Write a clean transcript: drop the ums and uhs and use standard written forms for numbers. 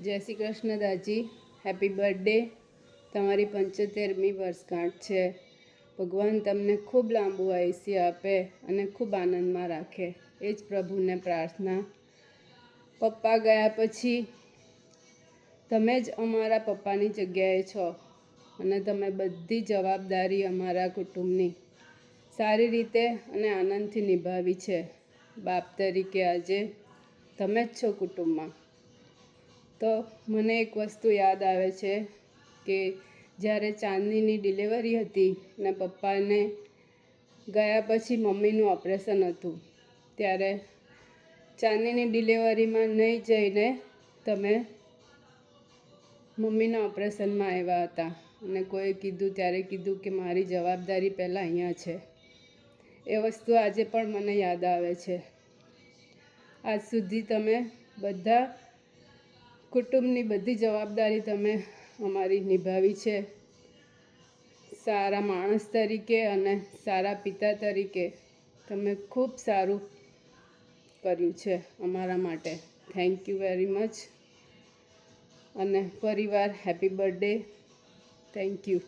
જય Shri Krishna દાજી, happy birthday. તમારી 75મી વર્ષગાંઠ છે. ભગવાન તમને ખૂબ લાંબુ આયુષ્ય આપે અને ખૂબ આનંદમાં રાખે, એ જ પ્રભુને પ્રાર્થના. પપ્પા ગયા પછી તમે જ અમારા પપ્પાની જગ્યાએ છો અને તમે બધી જવાબદારી અમારા કુટુંબની સારી રીતે અને આનંદથી નિભાવી છે. બાપ તરીકે આજે તમે જ છો કુટુંબમાં. તો મને એક વસ્તુ યાદ આવે છે કે જ્યારે ચાંદનીની ડિલિવરી હતી ને પપ્પાને ગયા પછી મમ્મીનું ઓપરેશન હતું, ત્યારે ચાંદનીની ડિલિવરીમાં નહીં જઈને તમે મમ્મીના ઓપરેશનમાં આવ્યા હતા અને કોઈ કીધું ત્યારે કીધું કે મારી જવાબદારી પહેલાં અહીંયા છે. એ વસ્તુ આજે પણ મને યાદ આવે છે. આજ સુધી તમે બધા કુટુંબની બધી જવાબદારી તમે અમારી નિભાવી છે. સારા માણસ તરીકે અને સારા પિતા તરીકે તમે ખૂબ સારું કર્યું છે અમારા માટે. Thank you very much. અને ફરીવાર હેપી બર્થડે. Thank you.